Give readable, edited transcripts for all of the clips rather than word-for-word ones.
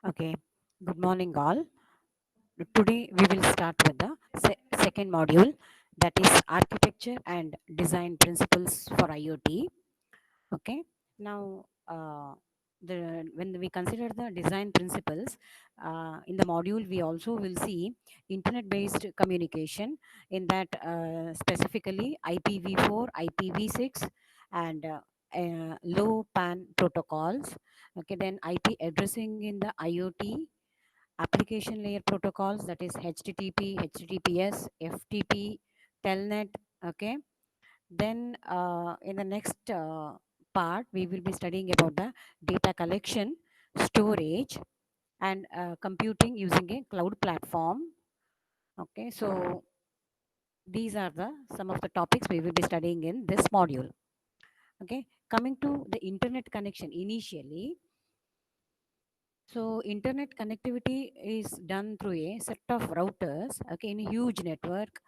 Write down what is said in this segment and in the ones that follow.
Okay, good morning, all. Today we will start with the second module, that is architecture and design principles for IoT. Okay, now when we consider the design principles in the module, we also will see internet-based communication. In that, specifically IPv4, IPv6, and low PAN protocols. Okay, then IP addressing in the IoT, application layer protocols, that is HTTP, HTTPS, FTP, Telnet. Okay, then in the next part, we will be studying about the data collection, storage, and computing using a cloud platform. Okay, so these are the some of the topics we will be studying in this module. Okay, coming to the internet connection initially. So internet connectivity is done through a set of routers, okay, in a huge network,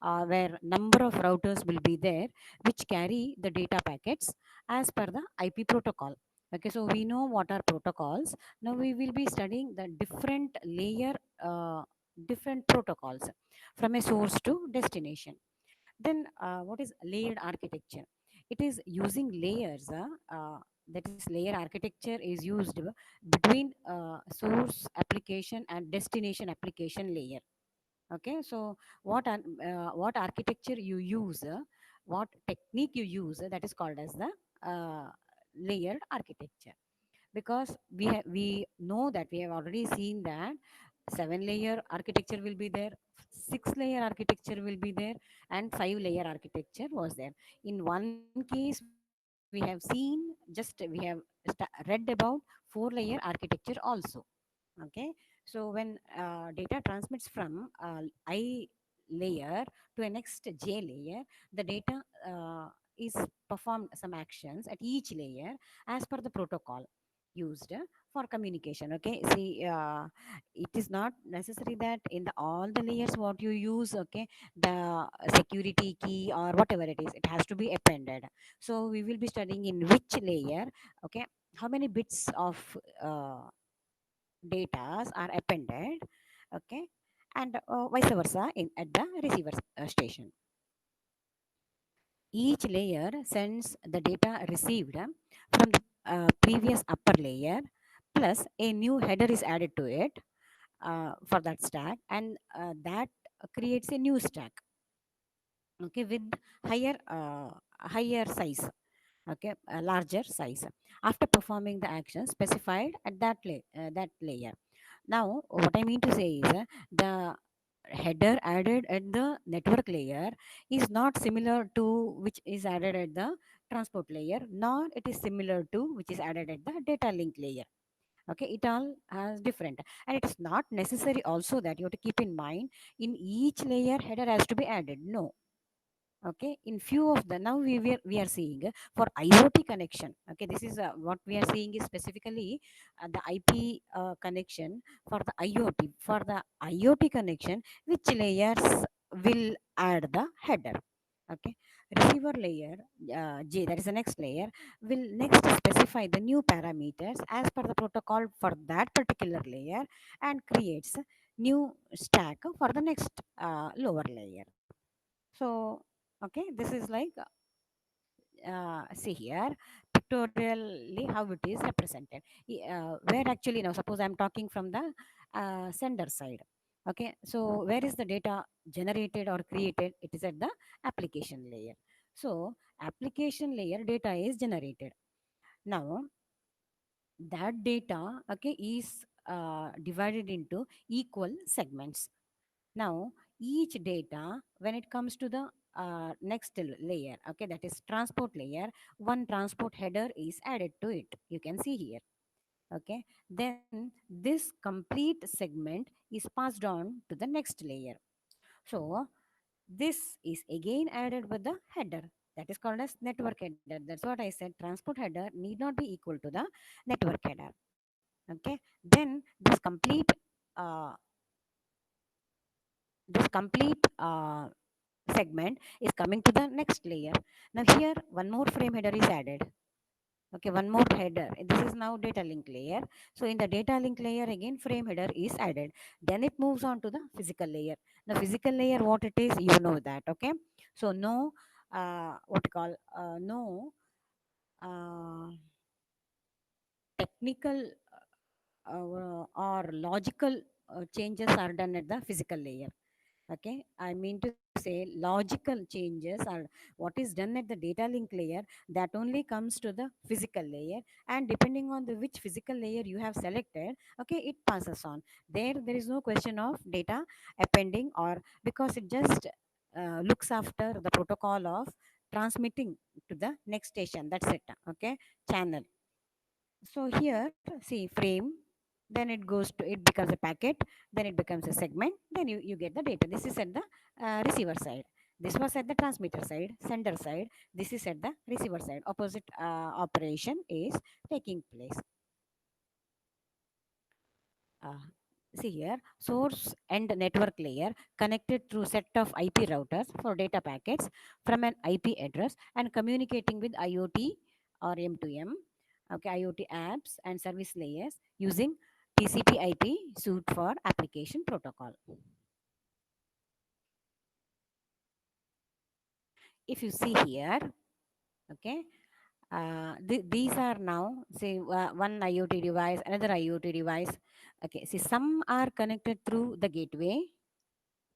where number of routers will be there, which carry the data packets as per the IP protocol. Okay, so we know what are protocols. Now we will be studying the different layer, different protocols from a source to destination. Then what is layered architecture? It is using layers. That is, layer architecture is used between source application and destination application layer. Okay, so what architecture you use, what technique you use, that is called as the uh, layered architecture. Because we know that we have already seen that 7 layer architecture will be there, 6 layer architecture will be there, and 5 layer architecture was there. In one case we have seen, just we have read about 4 layer architecture also. Okay, so when data transmits from I layer to a next J layer, the data is performed some actions at each layer as per the protocol used for communication. Okay, see, it is not necessary that in the all the layers what you use, okay, the security key or whatever it is, it has to be appended. So we will be studying in which layer, okay, how many bits of datas are appended. Okay, and vice versa in at the receiver station. Each layer sends the data received from the previous upper layer, plus a new header is added to it for that stack, and that creates a new stack, okay, with higher size, okay, a larger size, after performing the action specified at that layer. Now, what I mean to say is, the header added at the network layer is not similar to which is added at the transport layer, nor it is similar to which is added at the data link layer. Okay, it all has different, and it is not necessary also that you have to keep in mind in each layer header has to be added. No. Okay, in few of the, now we are seeing for IoT connection. Okay, this is what we are seeing is specifically the IP connection for the IoT. For the IoT connection, which layers will add the header? Okay, receiver layer, J, that is the next layer, will next specify the new parameters as per the protocol for that particular layer, and creates new stack for the next lower layer. So, okay, this is like, see here, pictorially how it is represented. Where actually, now suppose I'm talking from the sender side. Okay, so where is the data generated or created? It is at the application layer. So application layer data is generated. Now that data, okay, is divided into equal segments. Now, each data, when it comes to the next layer, okay, that is transport layer, one transport header is added to it. You can see here. Okay, then this complete segment is passed on to the next layer. So, this is again added with the header, that is called as network header. That's what I said. Transport header need not be equal to the network header. Okay, then uh, this complete segment is coming to the next layer. Now here one more frame header is added. Okay, one more header. This is now data link layer. So in the data link layer, again, frame header is added. Then it moves on to the physical layer. The physical layer, what it is, you know that. Okay. So no, what you call, no uh, technical or logical changes are done at the physical layer. Okay, I mean to say logical changes are what is done at the data link layer, that only comes to the physical layer, and depending on the which physical layer you have selected, okay, it passes on. There is no question of data appending, or because it just looks after the protocol of transmitting to the next station, that's it. Okay, channel. So here, see, frame, then it goes to, it becomes a packet, then it becomes a segment, then you get the data. This is at the receiver side. This was at the transmitter side, sender side. This is at the receiver side. Opposite operation is taking place. Uh, See here, source and network layer connected through set of IP routers for data packets from an IP address and communicating with IoT or M2M, okay, IoT apps and service layers using TCP IP suite for application protocol. If you see here, okay, these are now, say, one IoT device, another IoT device. Okay, see, some are connected through the gateway.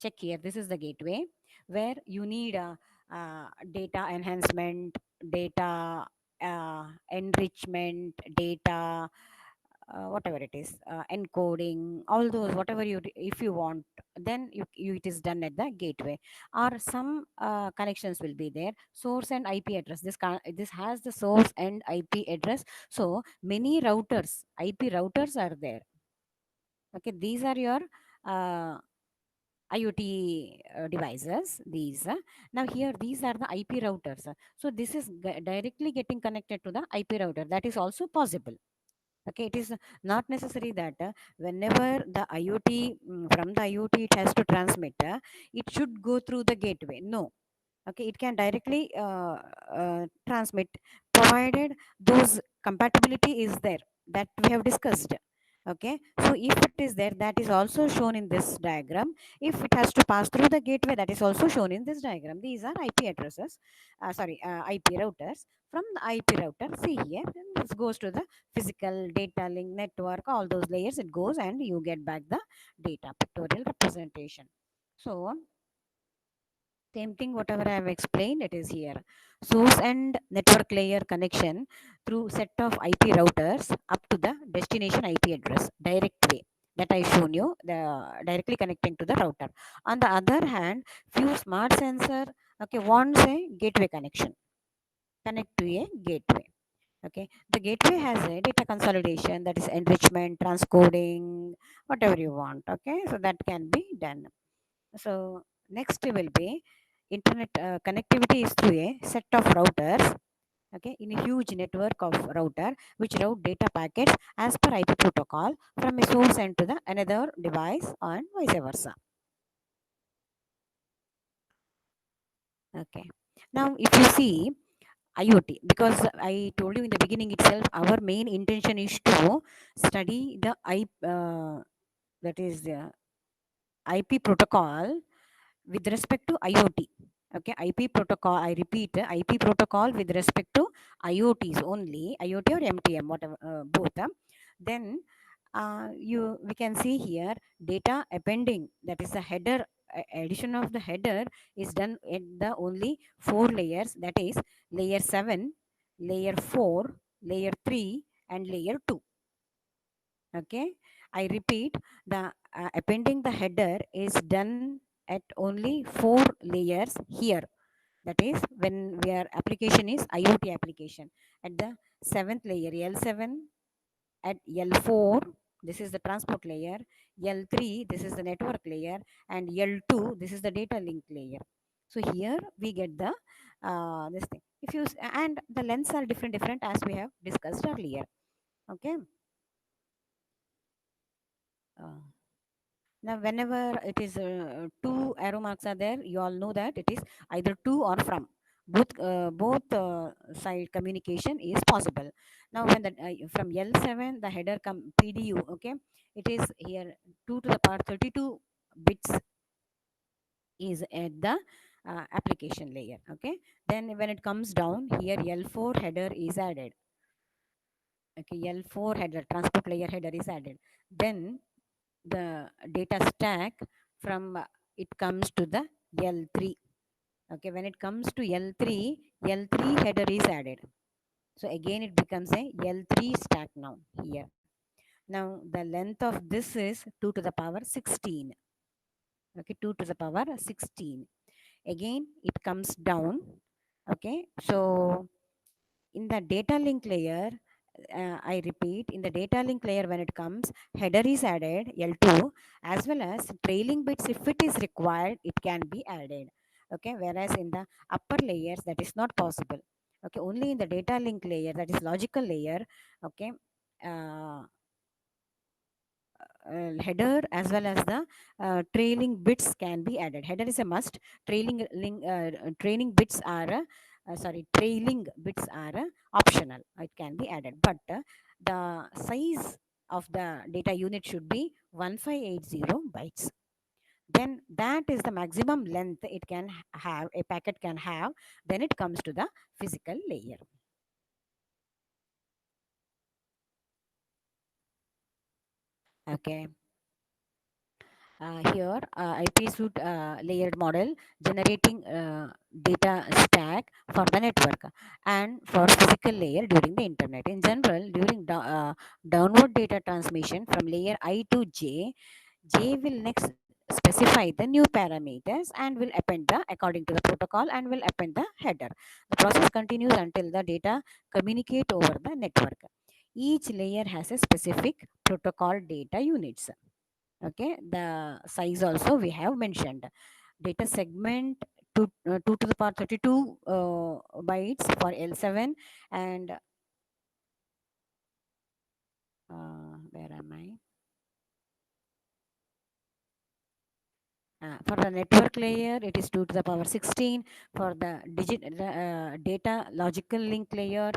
Check here, this is the gateway where you need data enhancement, data enrichment, data whatever it is, encoding, all those, whatever you, if you want, then it is done at the gateway. Or some connections will be there, source and IP address. This has the source and IP address. So many routers, IP routers are there. Okay, these are your uh, IoT devices. These now here, these are the IP routers. So this is directly getting connected to the IP router. That is also possible. Okay, it is not necessary that whenever the IoT, from the IoT it has to transmit, it should go through the gateway. No, okay, it can directly transmit, provided those compatibility is there, that we have discussed. Okay, so if it is there, that is also shown in this diagram. If it has to pass through the gateway, that is also shown in this diagram. These are IP addresses, sorry, IP routers. From the IP router, see here, this goes to the physical data link network, all those layers it goes, and you get back the data pictorial representation. So same thing, whatever I have explained, it is here. Source and network layer connection through set of IP routers up to the destination IP address, direct way, that I shown you, the directly connecting to the router. On the other hand, few smart sensor, okay, wants a gateway connection, connect to a gateway. Okay, the gateway has a data consolidation, that is enrichment, transcoding, whatever you want. Okay, so that can be done. So next will be internet connectivity is through a set of routers, okay, in a huge network of router which route data packets as per IP protocol from a source end to the another device and vice versa. Okay. Now if you see IoT, because I told you in the beginning itself, our main intention is to study the that is the IP protocol with respect to IoT. Okay, IP protocol, I repeat, IP protocol with respect to IoTs only, IoT or MTM, whatever, both. Then we can see here data appending, that is the header, addition of the header is done at the only four layers, that is layer 7, layer 4, layer 3, and layer 2. Okay, I repeat, the appending the header is done at only four layers here. That is when our application is IoT application. At the seventh layer, L7, at L4, this is the transport layer, L3, this is the network layer, and L2, this is the data link layer. So here we get the this thing. If you and the lengths are different as we have discussed earlier. Okay. Uh, Now, whenever it is two arrow marks are there, you all know that it is either to or from. both side communication is possible. Now when the from L7 the header come PDU, okay, it is here 2 to the power 32 bits is at the application layer, okay. Then when it comes down here, L4 header is added, okay. L4 header, transport layer header is added. Then the data stack from it comes to the L3, okay. When it comes to L3, L3 header is added, so again it becomes a L3 stack now here. Now the length of this is 2 to the power 16, okay. 2 to the power 16. Again it comes down, okay. So in the data link layer, I repeat, in the data link layer when it comes, header is added L2, as well as trailing bits if it is required it can be added, okay. Whereas in the upper layers that is not possible, okay. Only in the data link layer, that is logical layer, okay, uh, header as well as the trailing bits can be added. Header is a must. Trailing bits are trailing bits are optional. It can be added, but the size of the data unit should be 1580 bytes. Then that is the maximum length it can have, a packet can have. Then it comes to the physical layer. Okay. Here IP suite layered model generating data stack for the network and for physical layer during the internet. In general, during downward data transmission from layer I to J will next specify the new parameters and will append the according to the protocol and will append the header. The process continues until the data communicate over the network. Each layer has a specific protocol data units, okay. The size also we have mentioned. Data segment 2 to the power 32 bytes for L7, and where am I? For the network layer, it is 2 to the power 16. For the data logical link layer,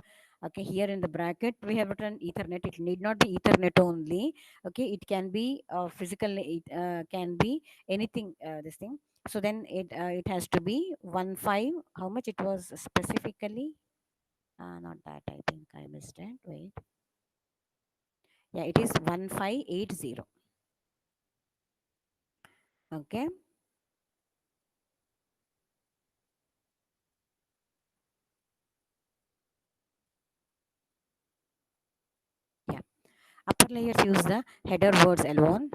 okay, here in the bracket we have written Ethernet. It need not be Ethernet only, okay. It can be physical, it can be anything, this thing. So then it has to be 15. How much it was specifically? Not that, I think I missed it. Wait. Yeah, it is 1580. Okay. Yeah. Upper layers use the header words alone,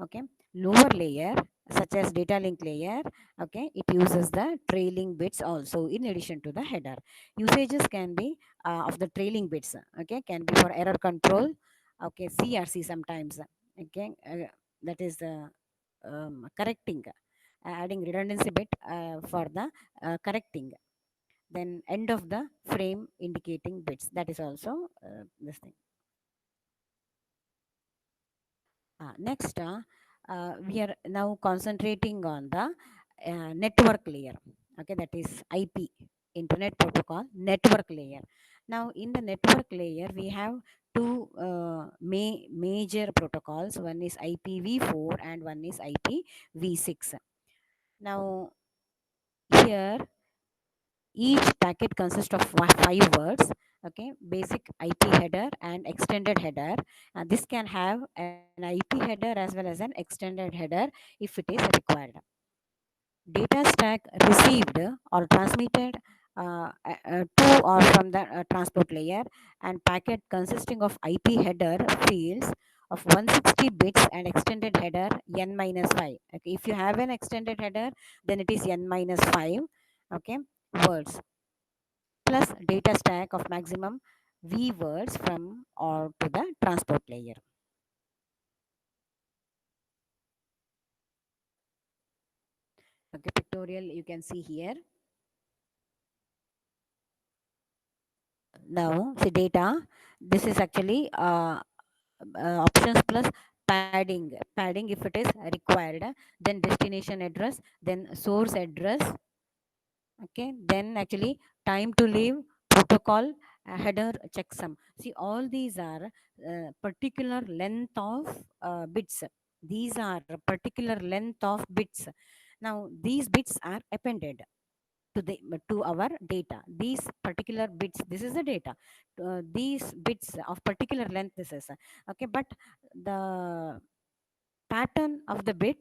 okay. Lower layer such as data link layer, okay, it uses the trailing bits also in addition to the header. Usages can be of the trailing bits, okay, can be for error control, okay, CRC sometimes, okay, that is correcting, adding redundancy bit for the correcting. Then end of the frame indicating bits, that is also this thing. Next, we are now concentrating on the network layer. Okay, that is IP, Internet Protocol Network layer. Now, in the network layer, we have two major protocols. One is IPv4 and one is IPv6. Now, here each packet consists of 5 words, okay, basic IP header and extended header. This can have an IP header as well as an extended header if it is required. Data stack received or transmitted to or from the transport layer, and packet consisting of IP header fields of 160 bits and extended header n minus 5. Okay, if you have an extended header, then it is n minus 5, okay, words, plus data stack of maximum v words from or to the transport layer. Okay, pictorial you can see here. Now see data. This is actually options plus padding if it is required. Then destination address, then source address, Okay, then actually time to leave, protocol, header, checksum. See, all these are particular length of bits. These are particular length of bits. Now these bits are appended to the to our data. These particular bits, this is the data. These bits of particular length, this is okay, but the pattern of the bit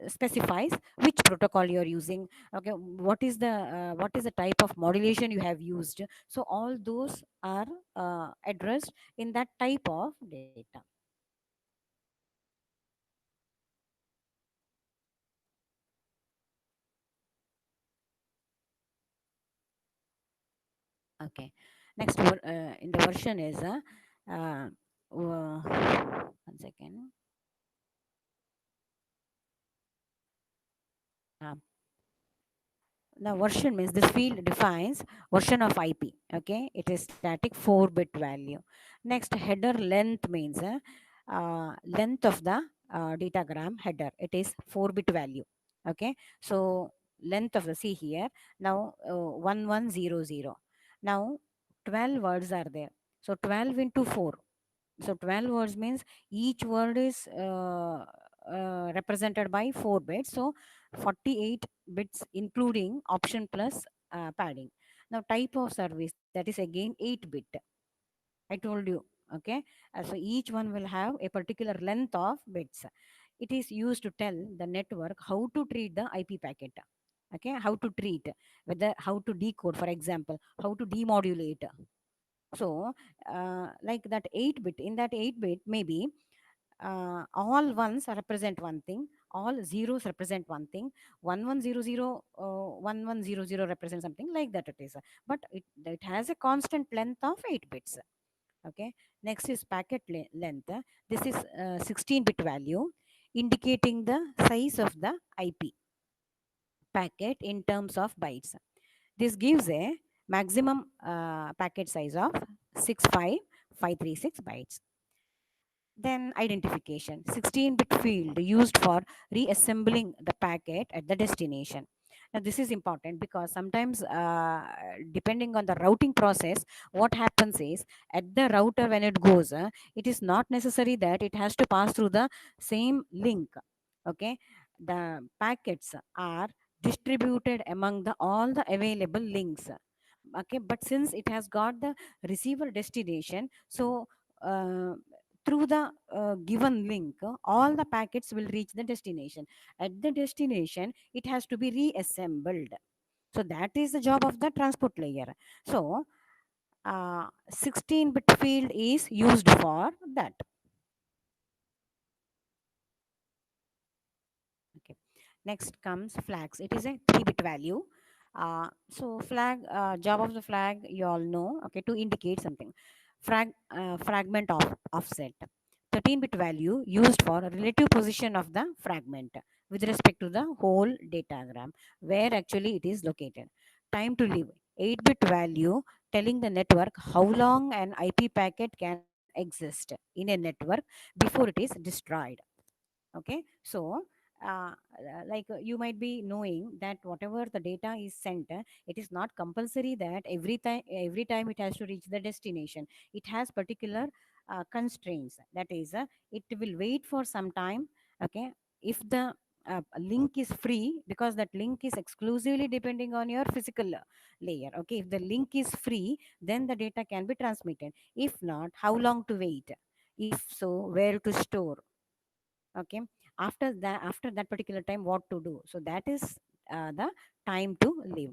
specifies which protocol you are using. Okay, what is the type of modulation you have used. So all those are addressed in that type of data. Okay, next in the version is one second. uh, Now, version means this field defines version of IP. Okay, it is static 4-bit value. Next, header length means length of the datagram header. It is 4-bit value. Okay, so length of the, see here now 1100. Now 12 words are there. So 12 into 4. So 12 words means each word is represented by 4 bits. So 48 bits including option plus padding. Now type of service, that is again 8 bit. I told you. Okay. So each one will have a particular length of bits. It is used to tell the network how to treat the IP packet. Okay. How to treat, whether how to decode, for example, how to demodulate. So like that 8 bit, in that 8 bit maybe all ones represent one thing, all zeros represent one thing, 1100 1100 represents something like that it is. But it has a constant length of 8 bits. Okay, next is packet length. This is 16 bit value indicating the size of the IP packet in terms of bytes. This gives a maximum packet size of 65536 bytes. Then identification, 16-bit field used for reassembling the packet at the destination. Now this is important because sometimes depending on the routing process, what happens is at the router when it goes, it is not necessary that it has to pass through the same link. Okay, the packets are distributed among the all the available links. Okay, but since it has got the receiver destination, so uh, through the given link, all the packets will reach the destination. At the destination it has to be reassembled. So that is the job of the transport layer. So 16-bit field is used for that. Okay. Next comes flags. It is a 3-bit value. So flag, job of the flag, you all know. Okay, to indicate something. Fragment of offset. 13-bit value used for relative position of the fragment with respect to the whole datagram, where actually it is located. Time to live. 8-bit value telling the network how long an IP packet can exist in a network before it is destroyed. Okay, so like you might be knowing that whatever the data is sent, it is not compulsory that every time it has to reach the destination. It has particular constraints, that is it will wait for some time. Okay, if the link is free, because that link is exclusively depending on your physical layer. Okay, if the link is free, then the data can be transmitted. If not, how long to wait? If so, where to store? Okay, after that particular time, what to do? So that is the time to live.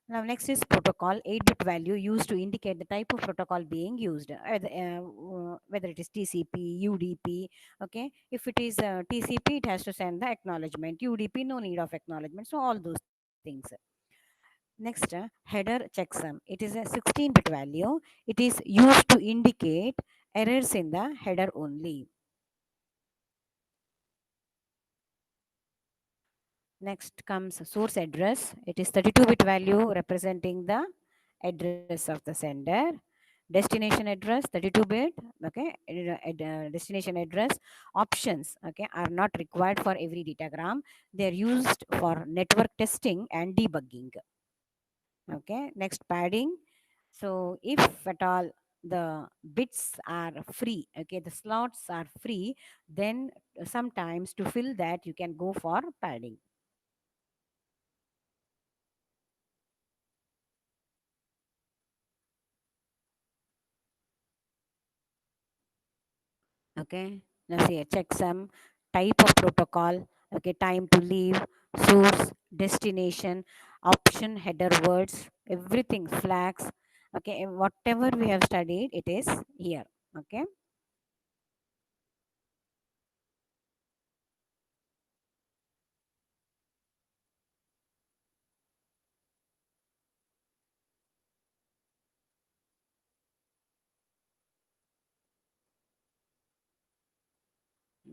Now next is protocol. 8-bit value used to indicate the type of protocol being used, whether it is TCP, UDP. Okay, if it is TCP, it has to send the acknowledgement. UDP, no need of acknowledgement. So all those things. Next, header checksum. It is a 16-bit value. It is used to indicate errors in the header only. Next comes source address. It is 32-bit value representing the address of the sender. Destination address 32-bit. Okay, destination address. Options, okay, are not required for every datagram. They are used for network testing and debugging. Okay, next padding. So if at all the bits are free, okay, the slots are free, then sometimes to fill that you can go for padding. Okay, now see a checksum, type of protocol, okay, time to leave, source, destination, option, header words, everything, flags, okay, and whatever we have studied, it is here. Okay,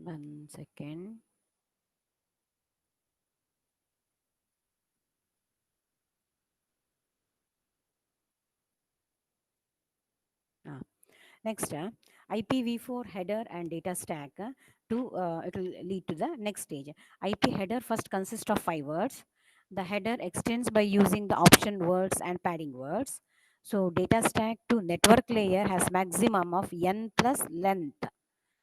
1 second. Ah, next, IPv4 header and data stack to it will lead to the next stage. IP header first consists of 5 words. The header extends by using the option words and padding words. So data stack to network layer has maximum of n plus length.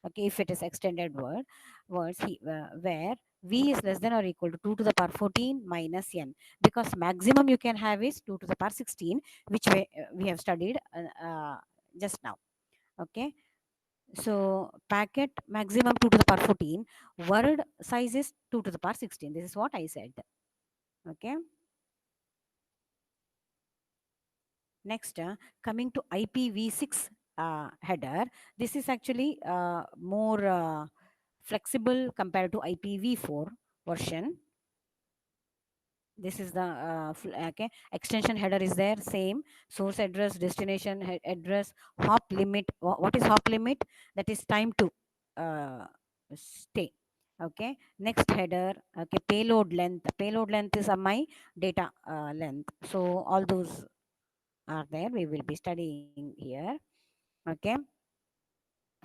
Okay, if it is extended words where v is less than or equal to 2 to the power 14 minus n, because maximum you can have is 2 to the power 16, which we have studied just now. Okay, so packet maximum 2 to the power 14, word size is 2 to the power 16. This is what I said. Okay, next, coming to IPv6 header, this is actually more flexible compared to IPv4 version. This is the okay, extension header is there, same source address, destination address, hop limit. What is hop limit? That is time to uh, stay. Okay, next header, okay, payload length is my data length. So all those are there, we will be studying here. Okay,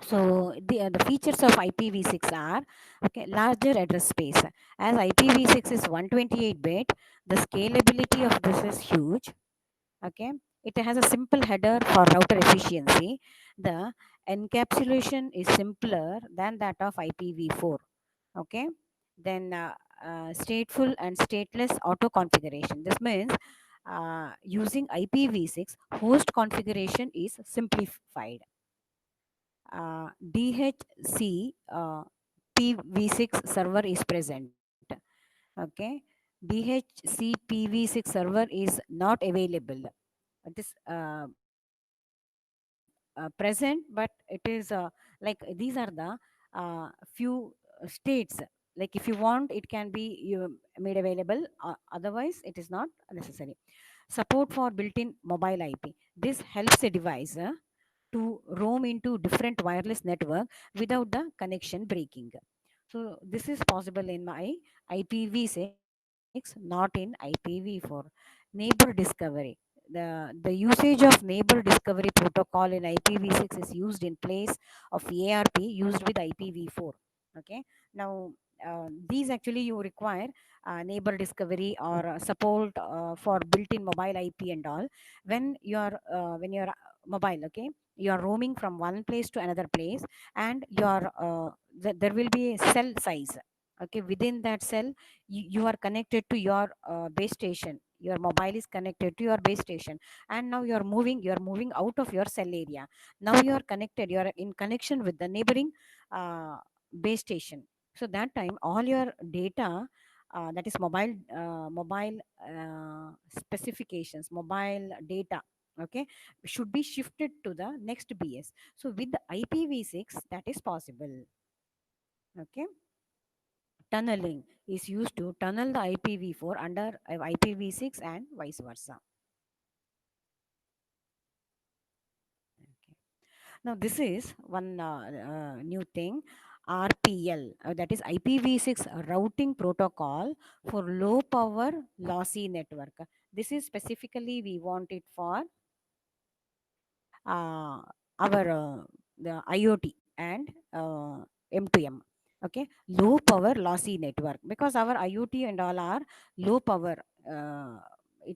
so the features of IPv6 are, okay, larger address space. As IPv6 is 128-bit, the scalability of this is huge. Okay, it has a simple header for router efficiency. The encapsulation is simpler than that of IPv4. Okay, then stateful and stateless auto configuration. This means using IPv6 host configuration is simplified. DHC PV6 server is present. Okay, DHC PV6 server is not available. It is present, but it is like these are the few states. Like if you want, it can be you made available. Otherwise, it is not necessary. Support for built-in mobile IP. This helps a device to roam into different wireless network without the connection breaking. So this is possible in my IPv6, not in IPv4. Neighbor discovery. The usage of neighbor discovery protocol in IPv6 is used in place of ARP used with IPv4. Okay. Now, these actually you require neighbor discovery or support for built-in mobile IP and all when you're mobile. Okay, you are roaming from one place to another place, and there will be a cell size. Okay, within that cell, you are connected to your base station. Your mobile is connected to your base station, and now you are moving out of your cell area. Now you are connected, you are in connection with the neighboring uh, base station. So that time all your data, that is mobile specifications, mobile data, okay, should be shifted to the next BS. So with the IPv6, that is possible. Okay, tunneling is used to tunnel the IPv4 under IPv6 and vice versa. Okay. Now this is one new thing, RPL, that is IPv6 routing protocol for low power lossy network. This is specifically we want it for uh, our the IoT and M2M. Okay, low power lossy network, because our IoT and all are low power. Uh,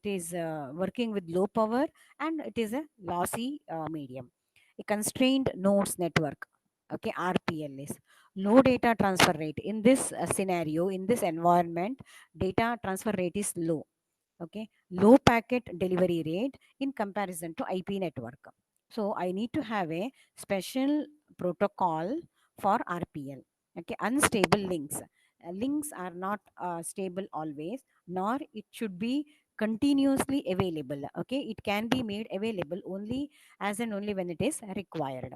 it is working with low power, and it is a lossy medium. A constrained nodes network, okay, RPL is low data transfer rate. In this scenario, in this environment, data transfer rate is low, okay, low packet delivery rate in comparison to IP network. So I need to have a special protocol for RPL. Okay, unstable links. Links are not stable always, nor it should be continuously available. Okay, it can be made available only as and only when it is required.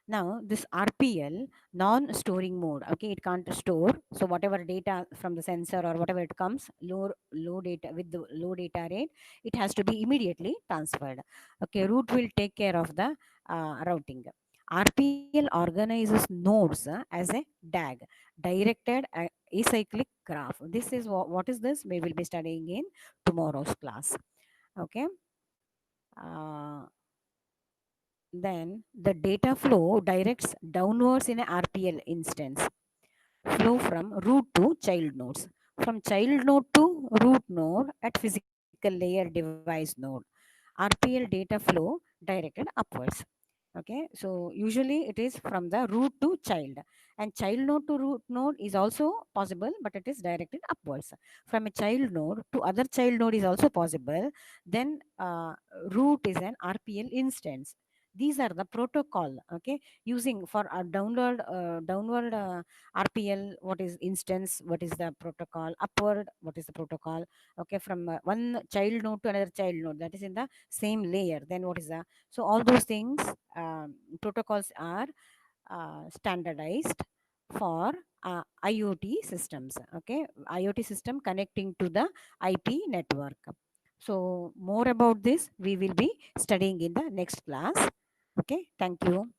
Now, this RPL, non-storing mode, okay, it can't store. So whatever data from the sensor or whatever it comes, low data with the low data rate, it has to be immediately transferred. Okay, root will take care of the routing. RPL organizes nodes as a DAG, directed acyclic graph. This is what is this? We will be studying in tomorrow's class. Okay. Uh, then the data flow directs downwards in a RPL instance. Flow from root to child nodes. From child node to root node at physical layer device node. RPL data flow directed upwards. Okay, so usually it is from the root to child, and child node to root node is also possible, but it is directed upwards. From a child node to other child node is also possible. Then root is an RPL instance. These are the protocol, okay, using for a downward RPL. What is instance? What is the protocol? Upward, what is the protocol? Okay, from one child node to another child node, that is in the same layer. Then what is the, so all those things, protocols are standardized for IoT systems. Okay, IoT system connecting to the IP network. So more about this we will be studying in the next class. Okay, thank you.